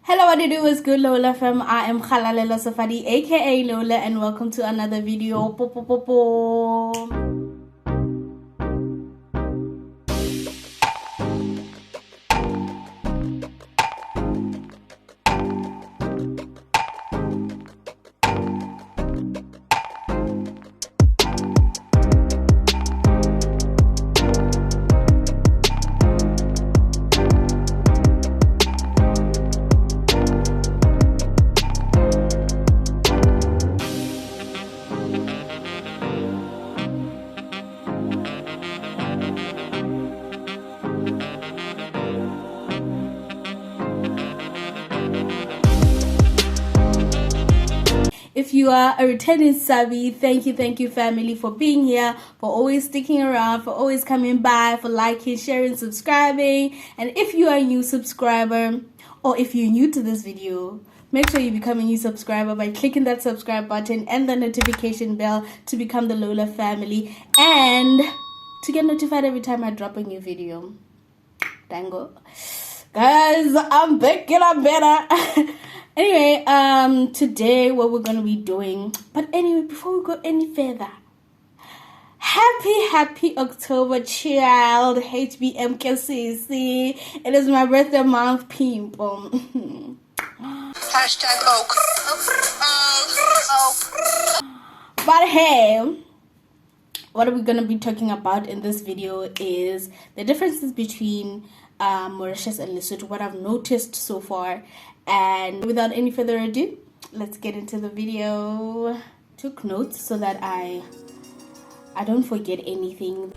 Hello, what do you do? It's good, Loula fam. I am Khalalela Safadi, aka Loula, and welcome to another video. If you are a returning Sabi, thank you family for being here, for always sticking around, for always coming by, for liking, sharing, subscribing. And if you are a new subscriber, or if you're new to this video, make sure you become a new subscriber by clicking that subscribe button and the notification bell to become the Loula family and to get notified every time I drop a new video. Dango. Guys, I'm back and I'm better. Anyway, today what we're gonna be doing, but anyway, before we go any further, happy October, child. HBMKCC. It is my birthday month, people. Hashtag oak. But hey, what are we gonna be talking about in this video is the differences between Mauritius and Lesotho, what I've noticed so far. And without any further ado, let's get into the video. Took notes so that I don't forget anything.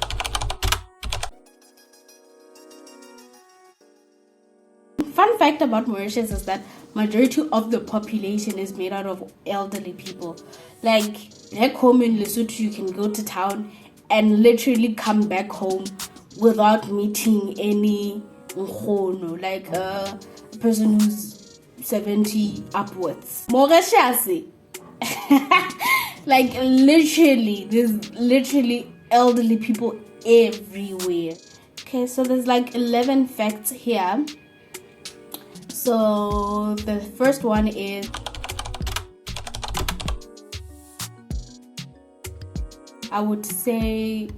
Fun fact about Mauritius is that majority of the population is made out of elderly people. Like back home in Lesotho, you can go to town and literally come back home without meeting any nkgono, like a person who's 70 upwards. Mauritius, like literally, there's literally elderly people everywhere. Okay, so there's like 11 facts here. So the first one is, I would say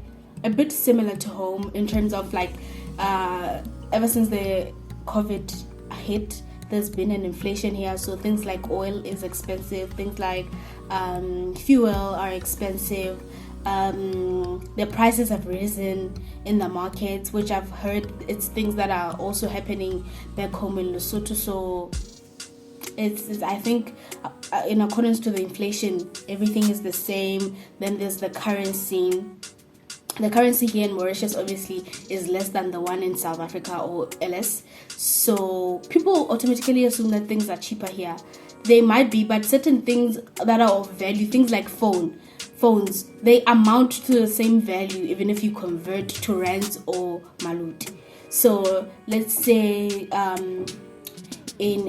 a bit similar to home in terms of like ever since the COVID hit, there's been an inflation here, so things like oil is expensive, things like fuel are expensive. The prices have risen in the markets, which I've heard it's things that are also happening back home in Lesotho. So it's I think in accordance to the inflation, everything is the same. Then there's the currency. The currency here in Mauritius obviously is less than the one in South Africa or LS. So people automatically assume that things are cheaper here. They might be, but certain things that are of value, things like phones, they amount to the same value even if you convert to rands or malut. So let's say in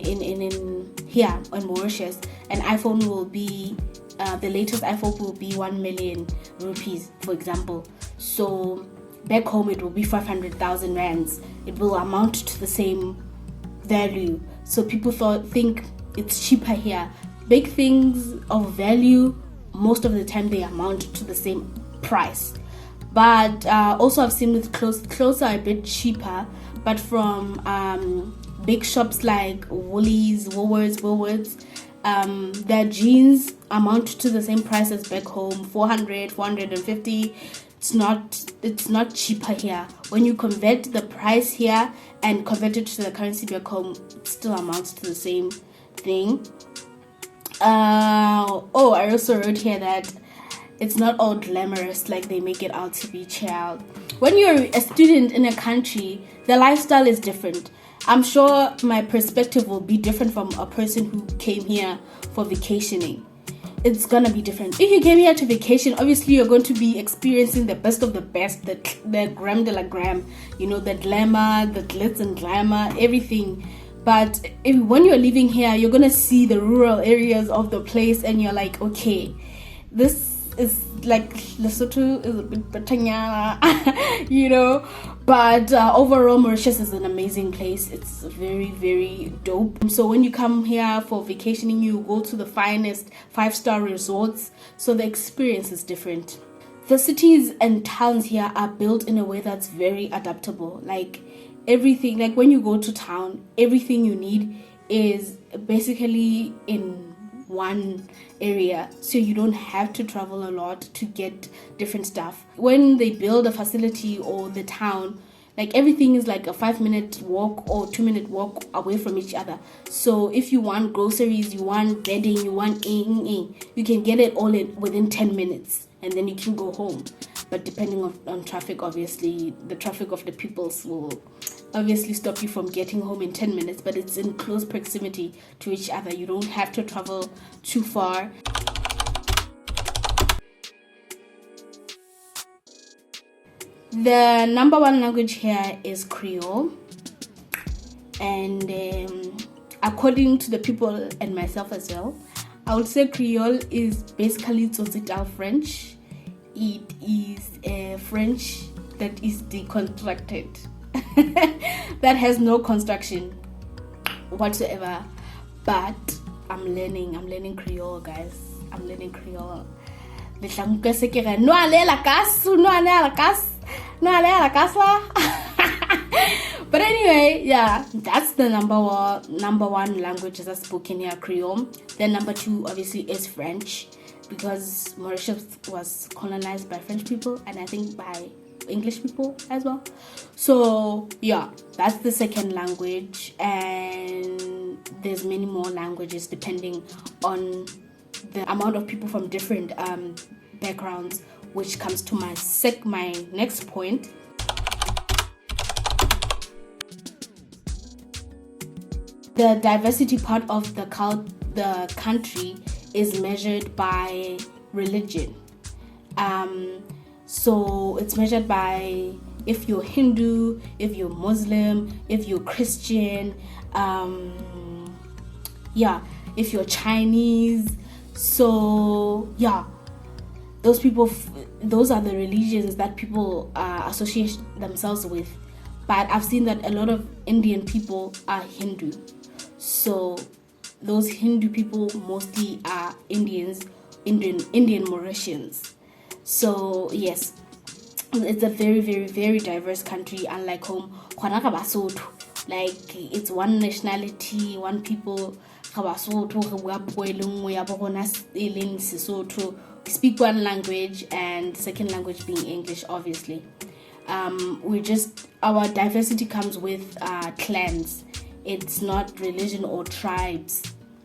here on Mauritius, an iPhone will be the latest iPhone will be 1 million rupees, for example. So back home it will be 500,000 rands. It will amount to the same value. So people think it's cheaper here. Big things of value, most of the time they amount to the same price. But also I've seen with clothes are a bit cheaper, but from big shops like Woolies, Woolworths, their jeans amount to the same price as back home, 400, 450. It's not cheaper here. When you convert the price here and convert it to the currency back home, it still amounts to the same thing. I also wrote here that it's not all glamorous like they make it out to be, child. When you're a student in a country, the lifestyle is different. I'm sure my perspective will be different from a person who came here for vacationing. It's gonna be different. If you came here to vacation, obviously you're going to be experiencing the best of the best, the gram de la gram, the glamour, the glitz and glamour, everything. But when you're living here, you're gonna see the rural areas of the place, and you're like, okay, this is like Lesotho is a bit better, But overall, Mauritius is an amazing place. It's very, very dope. So when you come here for vacationing, you go to the finest 5-star resorts. So the experience is different. The cities and towns here are built in a way that's very adaptable. Like everything, like when you go to town, everything you need is basically in one area, so you don't have to travel a lot to get different stuff. When they build a facility or the town, like everything is like a 5-minute walk or 2-minute walk away from each other. So if you want groceries, you want bedding, you want you can get it all in within 10 minutes and then you can go home. But depending on traffic, obviously the traffic of the peoples will obviously stop you from getting home in 10 minutes, but it's in close proximity to each other. You don't have to travel too far. The number one language here is Creole, and according to the people and myself as well, I would say Creole is basically Tsotsital French. It is a French that is deconstructed, that has no construction whatsoever. But I'm learning Creole, guys. I'm learning Creole. But anyway, yeah, that's the number one language that's spoken here, Creole. Then number 2 obviously is French, because Mauritius was colonized by French people and I think by English people as well. So yeah, that's the second language, and there's many more languages depending on the amount of people from different backgrounds, which comes to my next point. The diversity part of the country is measured by religion. So it's measured by if you're Hindu, if you're Muslim, if you're Christian, if you're Chinese. So yeah, those are the religions that people associate themselves with. But I've seen that a lot of Indian people are Hindu. So those Hindu people mostly are Indian Mauritians. So yes, it's a very, very, very diverse country, unlike home. Like it's one nationality, one people. We speak one language, and second language being English, obviously. Our diversity comes with clans. It's not religion or tribes,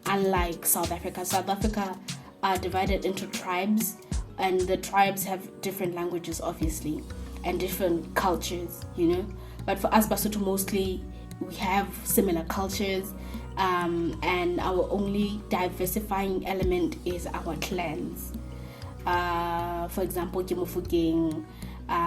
unlike South Africa. South Africa are divided into tribes, and the tribes have different languages, obviously, and different cultures, But for us, Basotho, mostly we have similar cultures, and our only diversifying element is our clans. For example, Kimofugeng,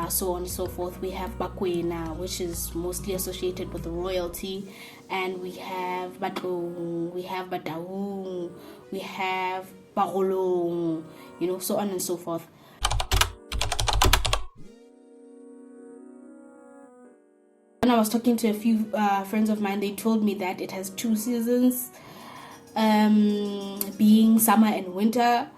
so on and so forth. We have Bakwena, which is mostly associated with royalty, and we have Batong, we have Bataung, we have Barolong, so on and so forth. When I was talking to a few friends of mine, they told me that it has 2 seasons, being summer and winter,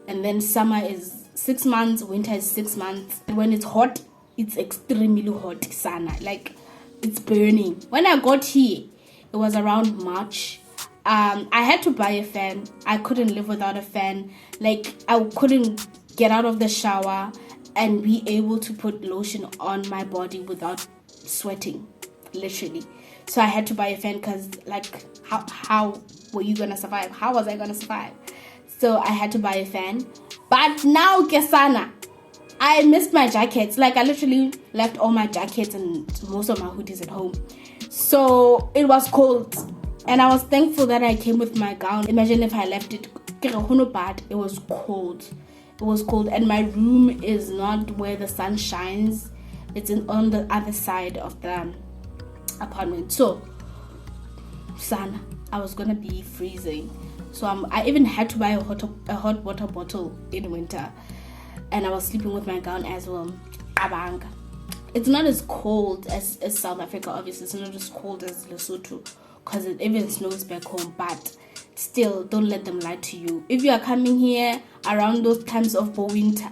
and then summer is 6 months, winter is 6 months. And when it's hot, it's extremely hot, sana, like it's burning. When I got here, it was around March. I had to buy a fan. I couldn't live without a fan. Like I couldn't get out of the shower and be able to put lotion on my body without sweating, literally. So I had to buy a fan, because like how were you gonna survive? How was I gonna survive? So I had to buy a fan. But now, Kesana, I missed my jackets. Like I literally left all my jackets and most of my hoodies at home. So it was cold, and I was thankful that I came with my gown. Imagine if I left it, it was cold. It was cold, and my room is not where the sun shines. It's on the other side of the apartment. So, son, I was gonna be freezing. So I even had to buy a hot water bottle in winter, and I was sleeping with my gown as well. Abang, it's not as cold as South Africa. Obviously, it's not as cold as Lesotho because it even snows back home. But still, don't let them lie to you. If you are coming here around those times of winter,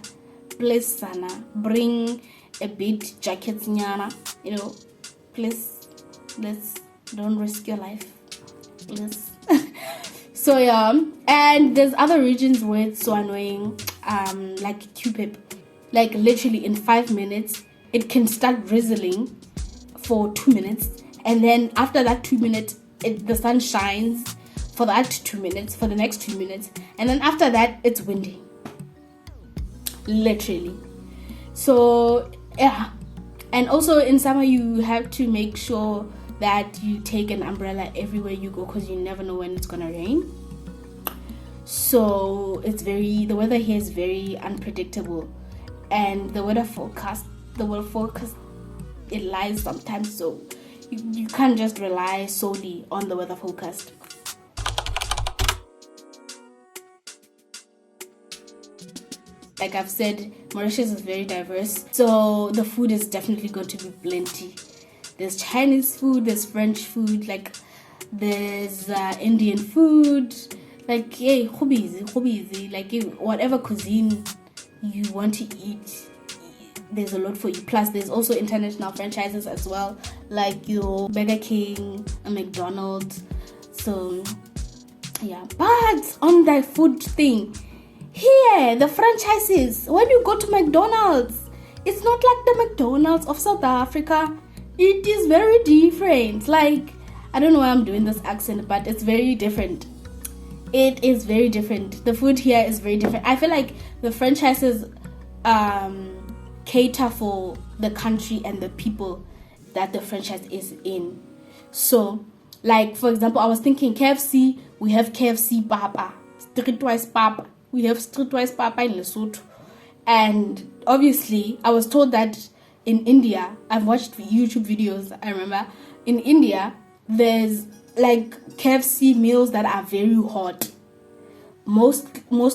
please, Sana, bring a bit jacket, you know. Please, don't risk your life. Please. So yeah, and there's other regions where it's so annoying, like Cupid, like literally in 5 minutes it can start drizzling for 2 minutes, and then after that 2 minutes the sun shines for that 2 minutes, for the next 2 minutes, and then after that it's windy, literally. So yeah, and also in summer you have to make sure that you take an umbrella everywhere you go because you never know when it's gonna rain. So the weather here is very unpredictable, and the weather forecast it lies sometimes, so you can't just rely solely on the weather forecast. Like I've said, Mauritius is very diverse, so the food is definitely going to be plenty. There's Chinese food, there's French food, like there's Indian food, like hey, khubizi, like whatever cuisine you want to eat, there's a lot for you. Plus there's also international franchises as well, like your Burger King and McDonald's. So yeah, but on that food thing, here the franchises, when you go to McDonald's, it's not like the McDonald's of South Africa. It is very different. Like, I don't know why I'm doing this accent, but it's very different. It is very different. The food here is very different. I feel like the franchises cater for the country and the people that the franchise is in. So, like, for example, I was thinking KFC, we have KFC Papa, Streetwise Papa. We have Streetwise Papa in Lesotho. And obviously, I was told that in India, I've watched YouTube videos, I remember, in India, there's like KFC meals that are very hot. Most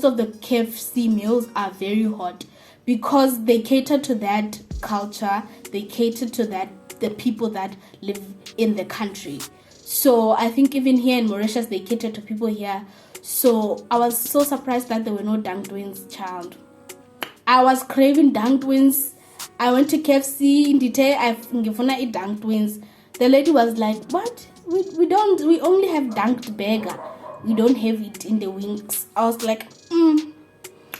of the KFC meals are very hot because they cater to that culture, they cater to the people that live in the country. So I think even here in Mauritius, they cater to people here. So I was so surprised that there were no dunk twins, child. I was craving dunk twins. I went to KFC in detail. I eat dunk twins. The lady was like, "What? We only have dunked burger. We don't have it in the wings." I was like,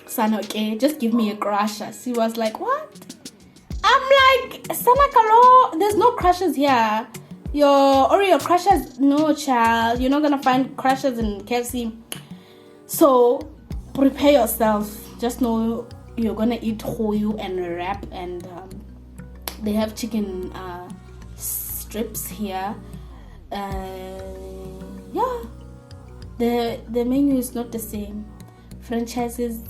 son, okay, just give me a crusher. She was like, "What?" I'm like, Sanakalo, there's no crushers here. Your Oreo crushers, no, child. You're not gonna find crushers in KFC. So prepare yourself. Just know you're gonna eat hoyu and wrap, and they have chicken strips here. Yeah, the menu is not the same. Franchises,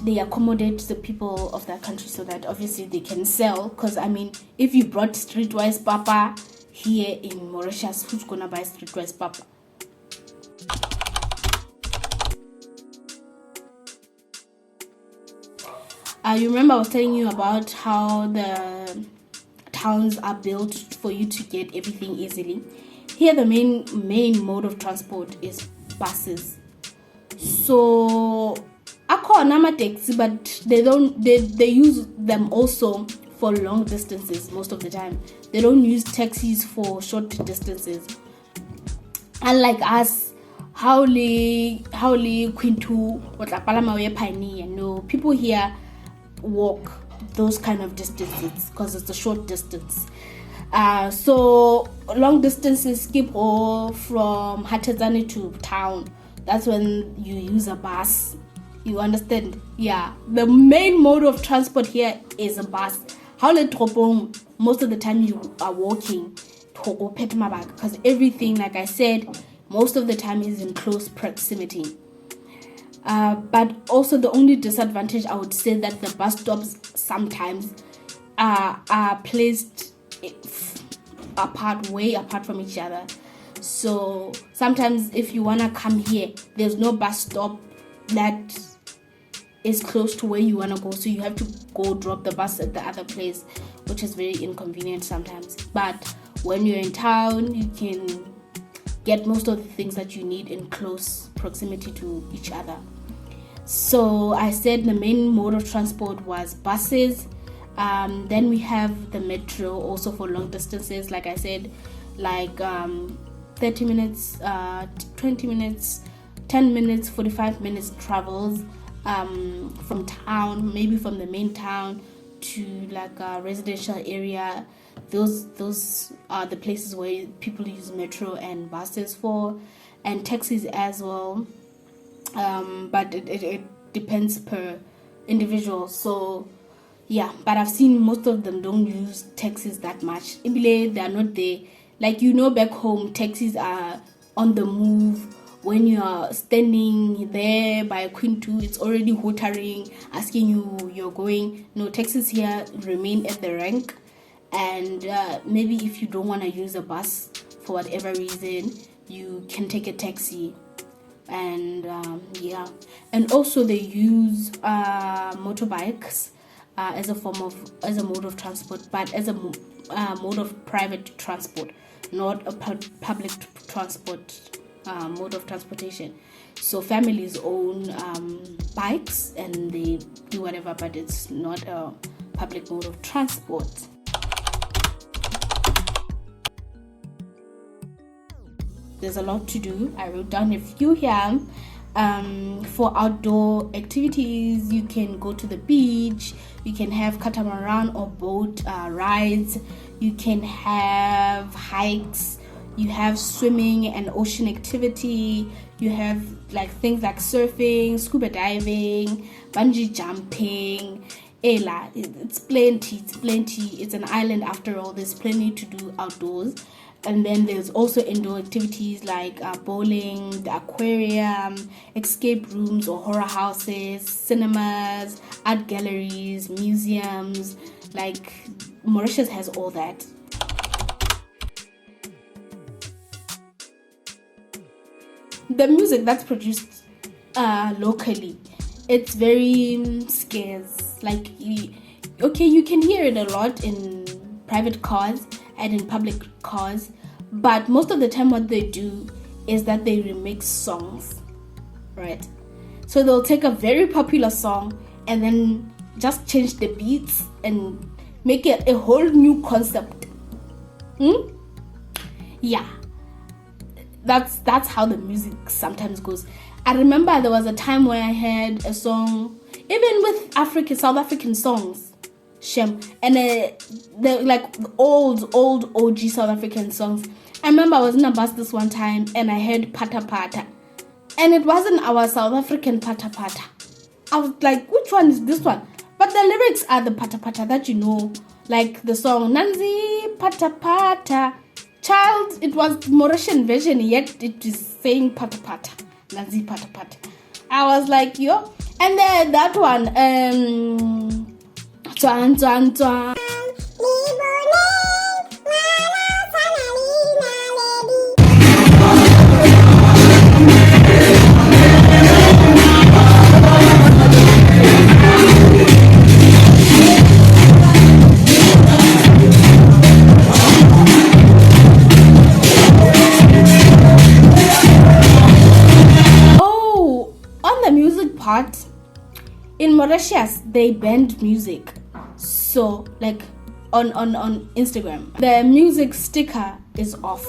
they accommodate the people of that country so that obviously they can sell. Because I mean, if you brought Streetwise Papa here in Mauritius, who's gonna buy Streetwise Papa? You remember I was telling you about how the towns are built for you to get everything easily. Here the main mode of transport is buses. So akhona ama-taxi, but they use them also for long distances most of the time. They don't use taxis for short distances. Unlike us, Hauli Quintu, Watlapalama Pioneer. No, people here walk those kind of distances because it's a short distance. So long distances, skip all from Hatazani to town. That's when you use a bus. You understand? Yeah. The main mode of transport here is a bus. Most of the time you are walking because everything, like I said, most of the time is in close proximity. But also the only disadvantage, I would say, that the bus stops sometimes are placed way apart from each other. So sometimes if you want to come here, there's no bus stop that is close to where you want to go, so you have to go drop the bus at the other place, which is very inconvenient sometimes. But when you're in town, you can get most of the things that you need in close proximity to each other. So I said the main mode of transport was buses. Then we have the metro, also for long distances, like I said, like 30 minutes, 20 minutes, 10 minutes, 45 minutes travels from town, maybe from the main town to like a residential area. Those are the places where people use metro and buses for, and taxis as well. But it depends per individual. So yeah, but I've seen most of them don't use taxis that much. Ibile, they are not there. Like, back home, taxis are on the move. When you are standing there by Queen 2, it's already hootering, asking you you're going. No, taxis here remain at the rank. And maybe if you don't want to use a bus for whatever reason, you can take a taxi. And and also they use motorbikes as a mode of transport, but as a mode of private transport, not a public transport mode of transportation. So families own bikes and they do whatever, but it's not a public mode of transport. There's a lot to do. I wrote down a few here. For outdoor activities, you can go to the beach, you can have catamaran or boat rides, you can have hikes, you have swimming and ocean activity, you have like things like surfing, scuba diving, bungee jumping. It's plenty. It's an island after all. There's plenty to do outdoors. And then there's also indoor activities like bowling, the aquarium, escape rooms or horror houses, cinemas, art galleries, museums. Like, Mauritius has all that. The music that's produced locally, it's very scarce. Like, you can hear it a lot in private cars and in public cars, but most of the time what they do is that they remix songs, right? So they'll take a very popular song and then just change the beats and make it a whole new concept. Yeah, that's how the music sometimes goes. I remember there was a time where I heard a song, even with South African songs, Shem, and they're like old OG South African songs. I remember I was in a bus this one time and I heard Pata Pata, and it wasn't our South African Pata Pata. I was like, which one is this one? But the lyrics are the Pata Pata that like the song Nanzi Pata Pata. Child, it was Mauritian version, yet it is saying Pata Pata, Nanzi Pata Pata. I was like, yo, and then that one, Tuan, tuan, tuan. Oh, on the music part, in Mauritius, they banned music. So, like, on Instagram, the music sticker is off.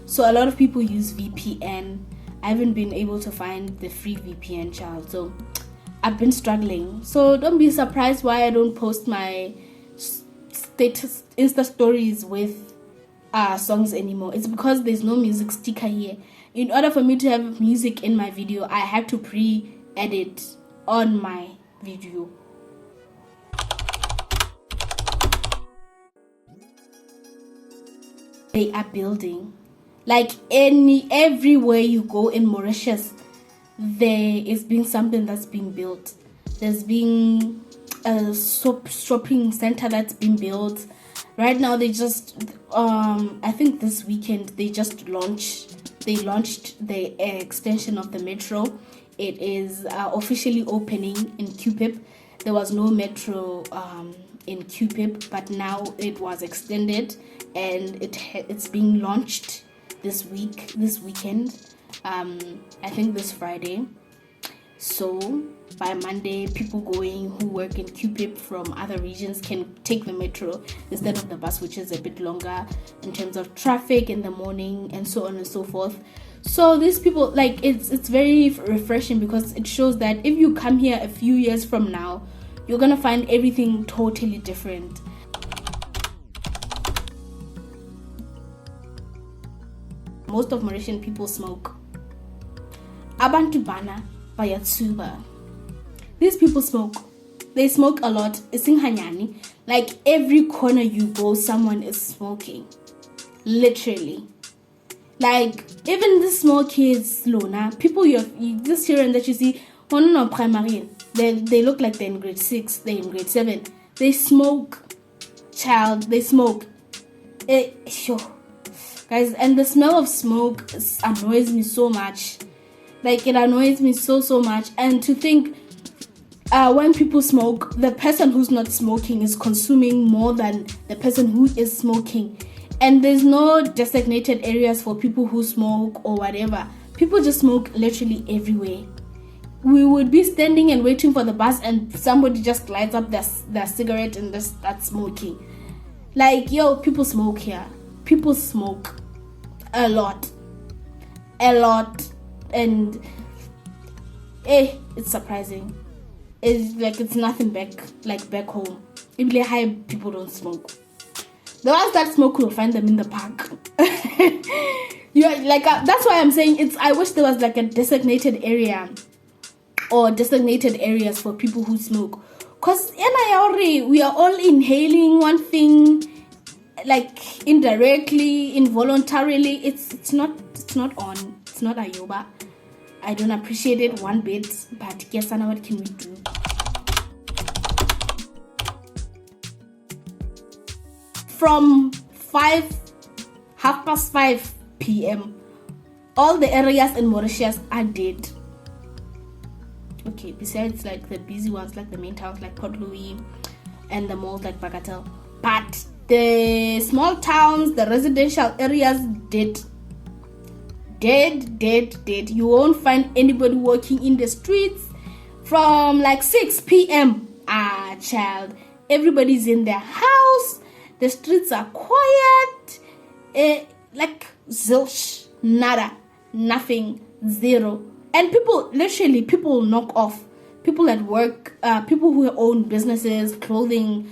So a lot of people use VPN. I haven't been able to find the free VPN, child. So I've been struggling. So don't be surprised why I don't post my status Insta stories with songs anymore. It's because there's no music sticker here. In order for me to have music in my video, I have to pre-edit on my video. They are building, like everywhere you go in Mauritius, there is being something that's being built. There's been a shopping center that's been built right now. They just I think this weekend they launched the extension of the metro it is officially opening in QPIP. There was no metro in QPIP, but now it was extended, and it's being launched this weekend. I think this Friday. So by Monday, people who work in QPIP from other regions can take the metro instead of the bus, which is a bit longer in terms of traffic in the morning and so on and so forth. So these people, like, it's very refreshing, because it shows that if you come here a few years from now, you're gonna find everything totally different. Most of Mauritian people smoke. Abantu bana bayatsuba. These people smoke. They smoke a lot. Isinghanyani. Like, every corner you go, someone is smoking. Literally. Like, even the small kids, Loula, people you just here and that you see, no primary, they look like they're in grade 6, they're in grade 7. They smoke. Child, they smoke. Sure. Guys, and the smell of smoke annoys me so much. Like, it annoys me so much. And to think, when people smoke, the person who's not smoking is consuming more than the person who is smoking. And there's no designated areas for people who smoke or whatever. People just smoke literally everywhere. We would be standing and waiting for the bus, and somebody just lights up their cigarette and just starts smoking. Like, yo, people smoke here. People smoke a lot. And it's surprising. It's like, it's nothing back home. Even high people don't smoke. The ones that smoke, will find them in the park. That's why I'm saying I wish there was like a designated area or designated areas for people who smoke. Because we are all inhaling one thing, like, indirectly, involuntarily. It's not on. It's not Ayoba. I don't appreciate it one bit, but guess I know, what can we do? From 5:30 p.m., all the areas in Mauritius are dead. Okay, besides like the busy ones, like the main towns like Port Louis and the malls like Bagatelle. But the small towns, the residential areas, dead. You won't find anybody walking in the streets from like 6 p.m. Child. Everybody's in their house. The streets are quiet. Like, zilch, nada, nothing, zero. And people knock off. People at work, people who own businesses, clothing,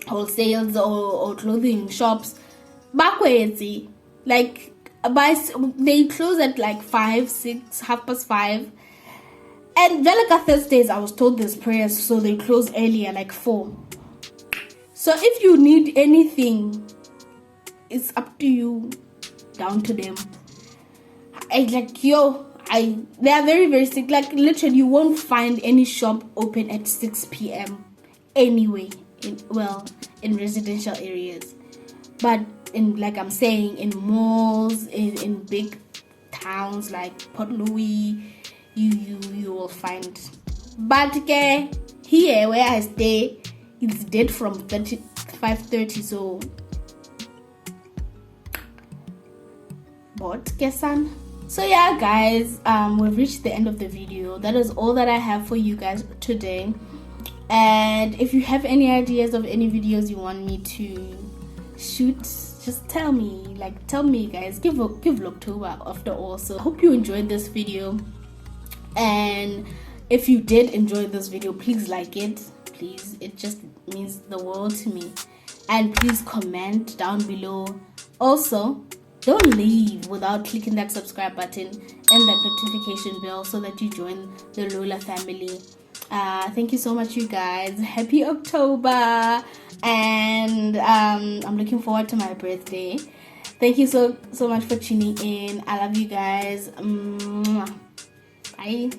wholesales or clothing shops, bakwezi, like, they close at like 5, 6, 5:30. And Velika Thursdays, I was told there's prayers, so they close earlier, like 4. So if you need anything, it's up to you, down to them. They are very, very sick. Like, literally, you won't find any shop open at 6 p.m. anyway, in residential areas. But like I'm saying, in malls, in big towns like Port Louis, you will find. But here where I stay, it's dead from 5:30. So, but kesan. So yeah, guys, we've reached the end of the video. That is all that I have for you guys today. And if you have any ideas of any videos you want me to shoot, just tell me. Like, tell me, guys. Give October after all. So I hope you enjoyed this video. And if you did enjoy this video, please like it. Please, it just means the world to me. And please comment down below. Also, don't leave without clicking that subscribe button and that notification bell so that you join the Loula family. Thank you so much, you guys. Happy October, and I'm looking forward to my birthday. Thank you so much for tuning in. I love you guys. Bye.